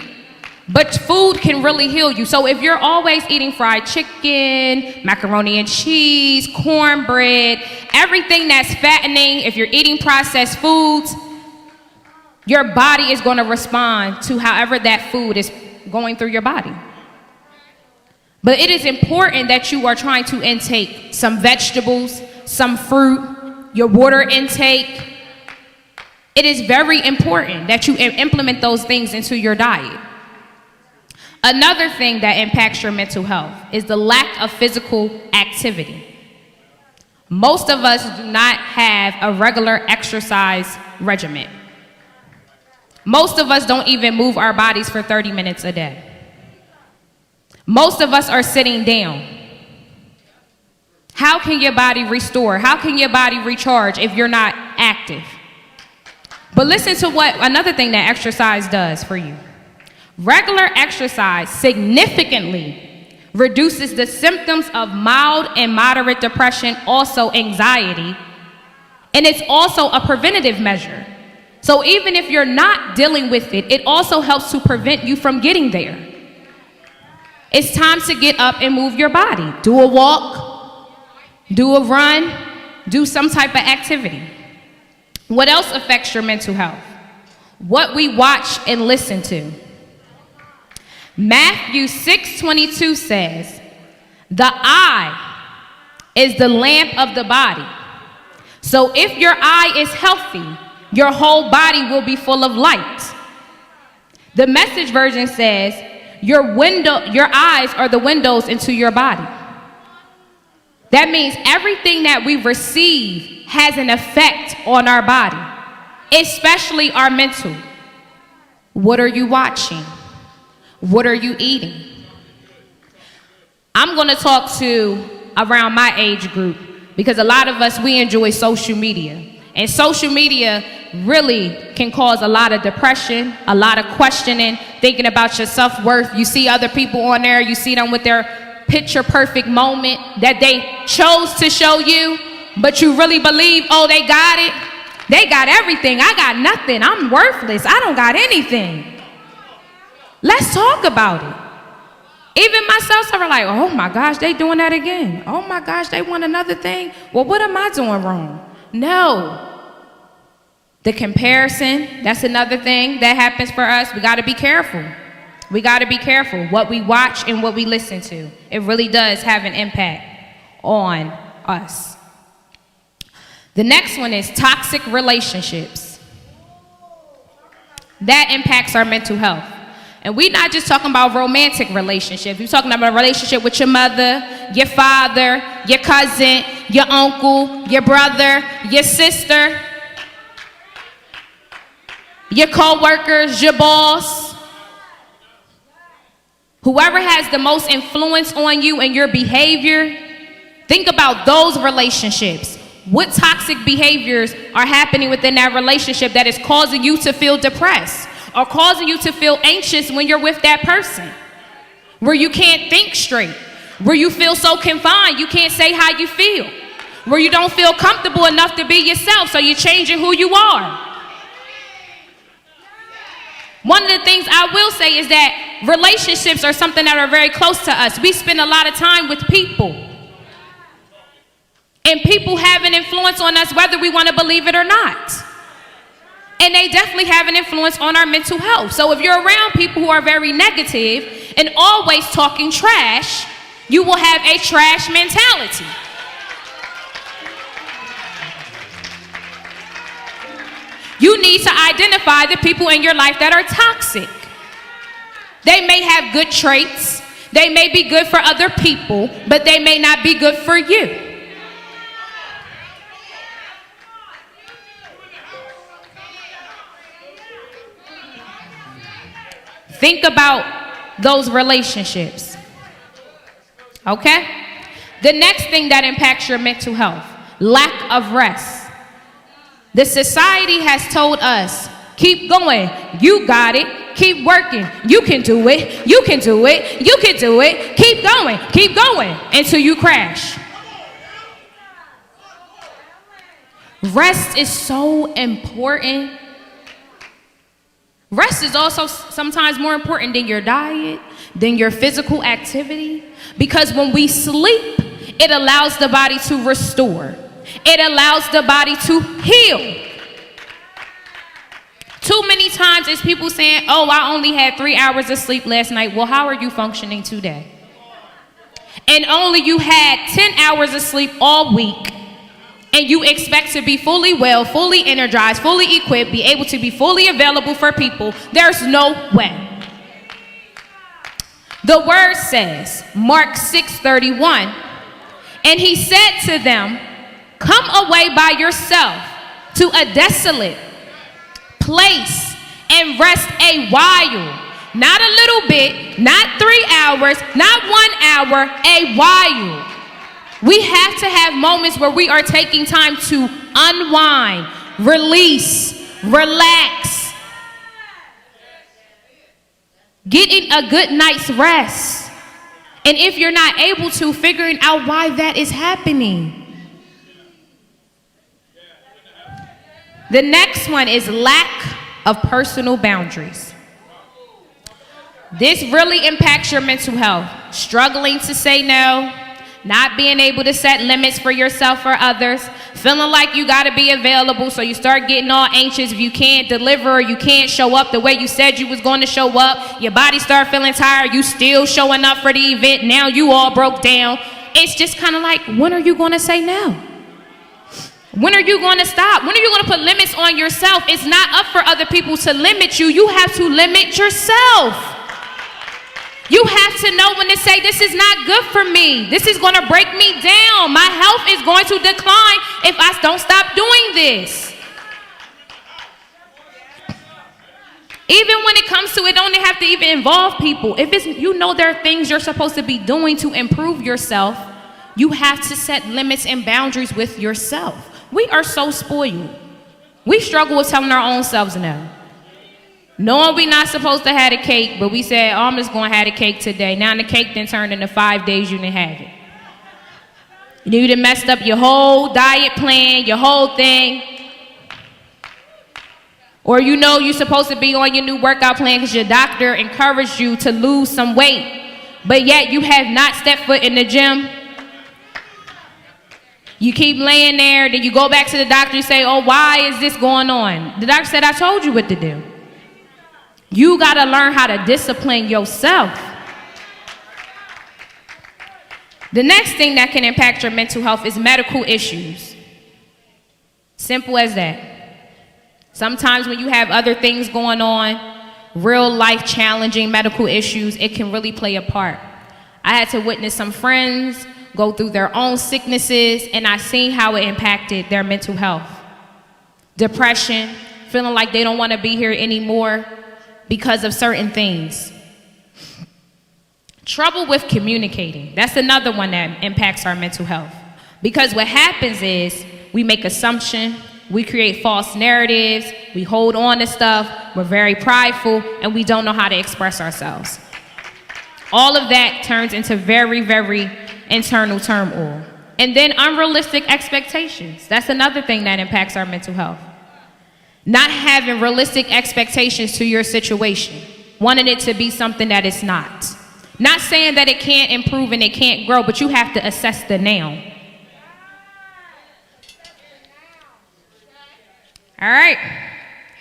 but food can really heal you. So if you're always eating fried chicken, macaroni and cheese, cornbread, everything that's fattening, if you're eating processed foods, your body is going to respond to however that food is going through your body. But it is important that you are trying to intake some vegetables, some fruit, your water intake. It is very important that you implement those things into your diet. Another thing that impacts your mental health is the lack of physical activity. Most of us do not have a regular exercise regimen. Most of us don't even move our bodies for 30 minutes a day. Most of us are sitting down. How can your body restore? How can your body recharge if you're not active? But listen to what another thing that exercise does for you. Regular exercise significantly reduces the symptoms of mild and moderate depression, also anxiety, and it's also a preventative measure. So even if you're not dealing with it, it also helps to prevent you from getting there. It's time to get up and move your body. Do a walk, do a run, do some type of activity. What else affects your mental health? What we watch and listen to. Matthew 6:22 says, "The eye is the lamp of the body. So if your eye is healthy, your whole body will be full of light." The Message version says, your eyes are the windows into your body. That means everything that we receive has an effect on our body, especially our mental. What are you watching? What are you eating? I'm going to talk to around my age group because a lot of us, we enjoy social media. And social media really can cause a lot of depression, a lot of questioning, thinking about your self-worth. You see other people on there, you see them with their picture perfect moment that they chose to show you, but you really believe, oh, they got it. They got everything. I got nothing. I'm worthless. I don't got anything. Let's talk about it. Even myself, I'm like, oh my gosh, they doing that again. Oh my gosh, they want another thing. Well, what am I doing wrong? No. The comparison, that's another thing that happens for us. We got to be careful. We got to be careful what we watch and what we listen to. It really does have an impact on us. The next one is toxic relationships. That impacts our mental health. And we're not just talking about romantic relationships. We're talking about a relationship with your mother, your father, your cousin, your uncle, your brother, your sister, your co-workers, your boss. Whoever has the most influence on you and your behavior, think about those relationships. What toxic behaviors are happening within that relationship that is causing you to feel depressed or causing you to feel anxious when you're with that person? Where you can't think straight, where you feel so confined you can't say how you feel, where you don't feel comfortable enough to be yourself, so you're changing who you are. One of the things I will say is that relationships are something that are very close to us. We spend a lot of time with people. And people have an influence on us whether we want to believe it or not. And they definitely have an influence on our mental health. So if you're around people who are very negative and always talking trash, you will have a trash mentality. You need to identify the people in your life that are toxic. They may have good traits. They may be good for other people, but they may not be good for you. Think about those relationships. Okay? The next thing that impacts your mental health, lack of rest. The society has told us, keep going, you got it, keep working, you can do it, you can do it, you can do it, keep going, until you crash. Rest is so important. Rest is also sometimes more important than your diet, than your physical activity, because when we sleep, it allows the body to restore. It allows the body to heal. Too many times it's people saying, oh, I only had 3 hours of sleep last night. Well, how are you functioning today? And only you had 10 hours of sleep all week, and you expect to be fully well, fully energized, fully equipped, be able to be fully available for people. There's no way. The word says, Mark 6:31, and he said to them, come away by yourself to a desolate place and rest a while. Not a little bit, not 3 hours, not 1 hour, a while. We have to have moments where we are taking time to unwind, release, relax, getting a good night's rest. And if you're not able to, figuring out why that is happening. The next one is lack of personal boundaries. This really impacts your mental health. Struggling to say no, not being able to set limits for yourself or others, feeling like you got to be available, so you start getting all anxious if you can't deliver or you can't show up the way you said you was going to show up. Your body start feeling tired, you still showing up for the event, now you all broke down. It's just kind of like, when are you going to say no? When are you going to stop? When are you going to put limits on yourself? It's not up for other people to limit you. You have to limit yourself. You have to know when to say, this is not good for me. This is going to break me down. My health is going to decline if I don't stop doing this. Even when it comes to it, don't have to even involve people. If it's, you know, there are things you're supposed to be doing to improve yourself, you have to set limits and boundaries with yourself. We are so spoiled. We struggle with telling our own selves no. Knowing we're not supposed to have a cake, but we said, oh, I'm just going to have a cake today. Now the cake then turned into 5 days you didn't have it. You done messed up your whole diet plan, your whole thing. Or you know you're supposed to be on your new workout plan because your doctor encouraged you to lose some weight, but yet you have not stepped foot in the gym. You keep laying there, then you go back to the doctor and say, oh, why is this going on? The doctor said, I told you what to do. You got to learn how to discipline yourself. The next thing that can impact your mental health is medical issues. Simple as that. Sometimes when you have other things going on, real life challenging medical issues, it can really play a part. I had to witness some friends go through their own sicknesses, and I seen how it impacted their mental health. Depression, feeling like they don't want to be here anymore because of certain things. Trouble with communicating. That's another one that impacts our mental health. Because what happens is we make assumptions, we create false narratives, we hold on to stuff, we're very prideful, and we don't know how to express ourselves. All of that turns into very, very internal turmoil. And then unrealistic expectations. That's another thing that impacts our mental health. Not having realistic expectations to your situation, wanting it to be something that it's not. Not saying that it can't improve and it can't grow, but you have to assess the now. All right,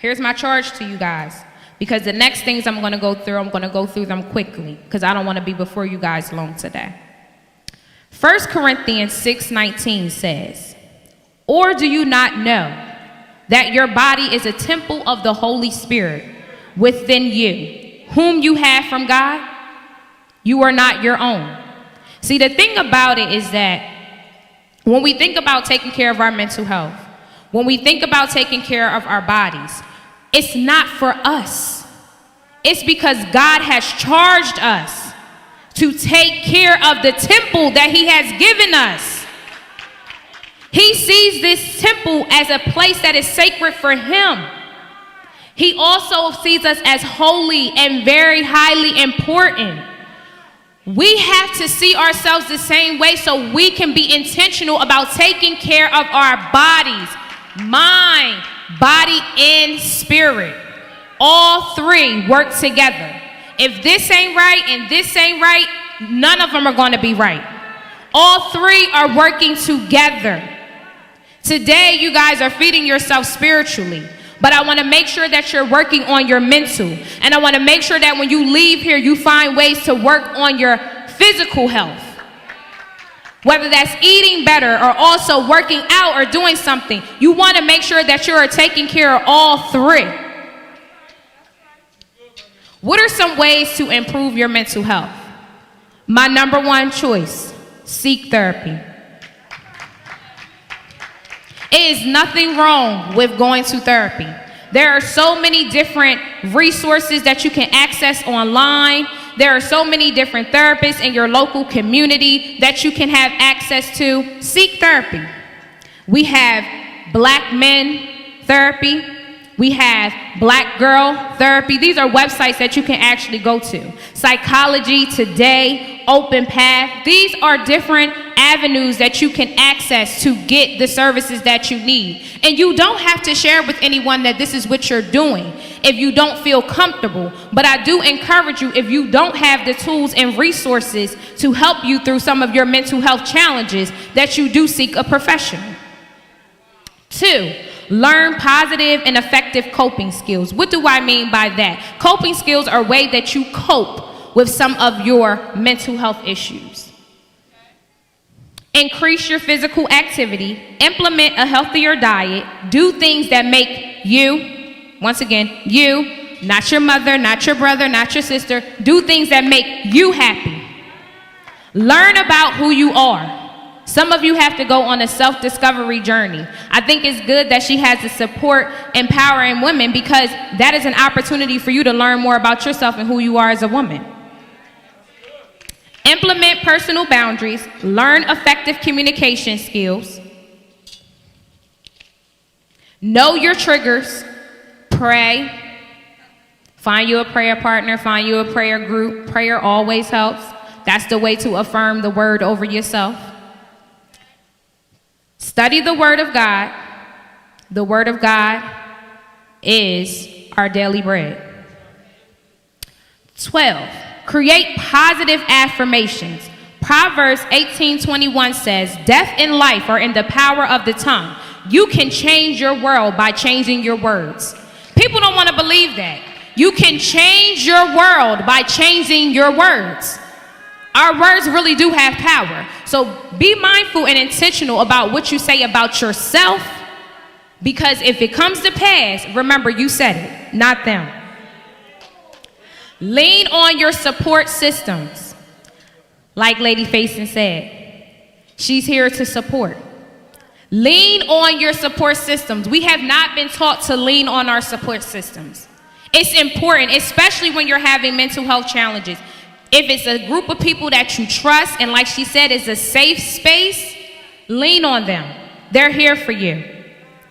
here's my charge to you guys. Because the next things I'm going to go through them quickly because I don't want to be before you guys long today. 1 Corinthians 6:19 says, or do you not know that your body is a temple of the Holy Spirit within you, whom you have from God? You are not your own. See, the thing about it is that when we think about taking care of our mental health, when we think about taking care of our bodies, it's not for us. It's because God has charged us to take care of the temple that he has given us. He sees this temple as a place that is sacred for him. He also sees us as holy and very highly important. We have to see ourselves the same way so we can be intentional about taking care of our bodies, mind, body, and spirit. All three work together. If this ain't right and this ain't right, none of them are going to be right. All three are working together. Today, you guys are feeding yourself spiritually, but I want to make sure that you're working on your mental, and I want to make sure that when you leave here, you find ways to work on your physical health. Whether that's eating better or also working out or doing something, you want to make sure that you are taking care of all three. What are some ways to improve your mental health? My number one choice, seek therapy. It is nothing wrong with going to therapy. There are so many different resources that you can access online. There are so many different therapists in your local community that you can have access to. Seek therapy. We have black men therapy. We have Black Girl Therapy. These are websites that you can actually go to. Psychology Today, Open Path. These are different avenues that you can access to get the services that you need. And you don't have to share with anyone that this is what you're doing if you don't feel comfortable. But I do encourage you, if you don't have the tools and resources to help you through some of your mental health challenges, that you do seek a professional. 2, learn positive and effective coping skills. What do I mean by that? Coping skills are a way that you cope with some of your mental health issues. Increase your physical activity, implement a healthier diet, do things that make you, once again, you, not your mother, not your brother, not your sister, do things that make you happy. Learn about who you are. Some of you have to go on a self-discovery journey. I think it's good that she has the support empowering women, because that is an opportunity for you to learn more about yourself and who you are as a woman. Implement personal boundaries, learn effective communication skills, know your triggers, pray, find you a prayer partner, find you a prayer group. Prayer always helps. That's the way to affirm the word over yourself. Study the Word of God. The Word of God is our daily bread. 12, create positive affirmations. Proverbs 18:21 says, death and life are in the power of the tongue. You can change your world by changing your words. People don't want to believe that. You can change your world by changing your words. Our words really do have power. So be mindful and intentional about what you say about yourself, because if it comes to pass, remember, you said it, not them. Lean on your support systems. Like Lady Faison said, she's here to support. Lean on your support systems. We have not been taught to lean on our support systems. It's important, especially when you're having mental health challenges. If it's a group of people that you trust, and like she said, it's a safe space, lean on them. They're here for you.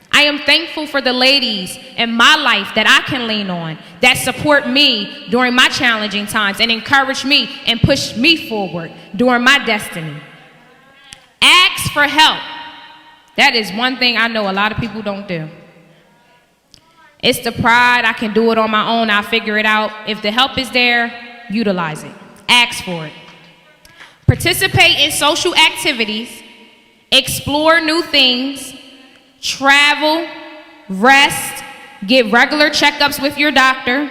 I am thankful for the ladies in my life that I can lean on, that support me during my challenging times and encourage me and push me forward during my destiny. Ask for help. That is one thing I know a lot of people don't do. It's the pride, I can do it on my own, I'll figure it out. If the help is there, utilize it. Ask for it. Participate in social activities, explore new things, travel, rest, get regular checkups with your doctor,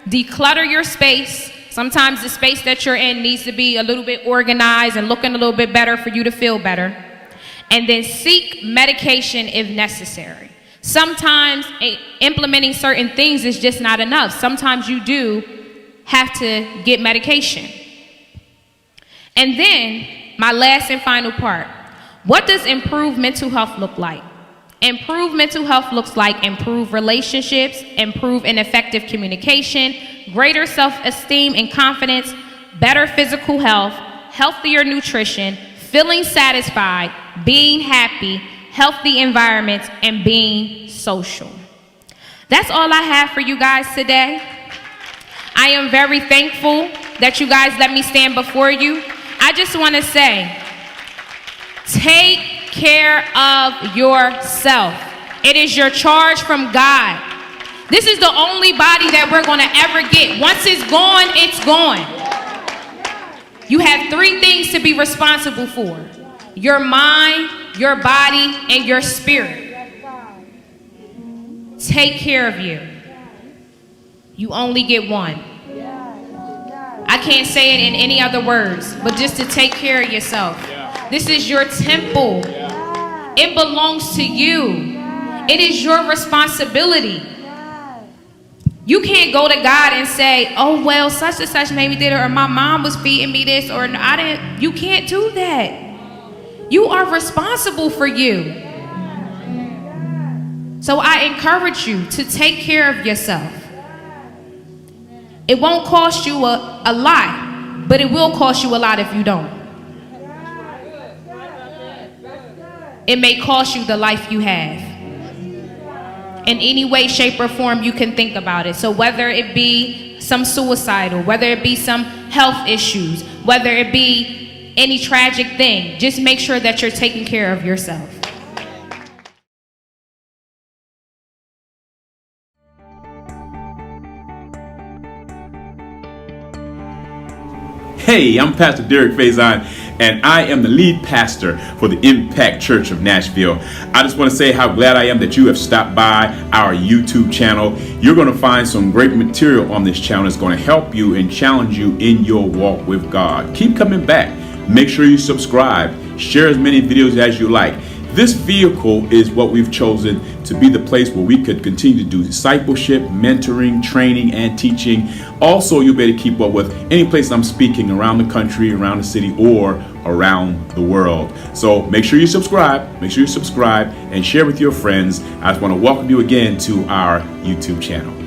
declutter your space. Sometimes the space that you're in needs to be a little bit organized and looking a little bit better for you to feel better. And then seek medication if necessary. Sometimes implementing certain things is just not enough. Sometimes you do have to get medication. And then, my last and final part. What does improved mental health look like? Improved mental health looks like improved relationships, improved and effective communication, greater self-esteem and confidence, better physical health, healthier nutrition, feeling satisfied, being happy, healthy environments, and being social. That's all I have for you guys today. I am very thankful that you guys let me stand before you. I just want to say, take care of yourself. It is your charge from God. This is the only body that we're going to ever get. Once it's gone, it's gone. You have 3 things to be responsible for: your mind, your body, and your spirit. Take care of you. You only get one. I can't say it in any other words, but just to take care of yourself. This is your temple. It belongs to you. It is your responsibility. You can't go to God and say, oh, well, such and such made me did it, or my mom was feeding me this, or I didn't. You can't do that. You are responsible for you. So I encourage you to take care of yourself. It won't cost you a lot, but it will cost you a lot if you don't. It may cost you the life you have. in any way, shape, or form you can think about it. So whether it be some suicidal, whether it be some health issues, whether it be any tragic thing, just make sure that you're taking care of yourself. Hey, I'm Pastor Tanya Faison, and I am the lead pastor for the Impact Church of Nashville. I just want to say how glad I am that you have stopped by our YouTube channel. You're going to find some great material on this channel that's going to help you and challenge you in your walk with God. Keep coming back. Make sure you subscribe. Share as many videos as you like. This vehicle is what we've chosen to be the place where we could continue to do discipleship, mentoring, training, and teaching. Also, you'll be able to keep up with any place I'm speaking around the country, around the city, or around the world. So make sure you subscribe, and share with your friends. I just want to welcome you again to our YouTube channel.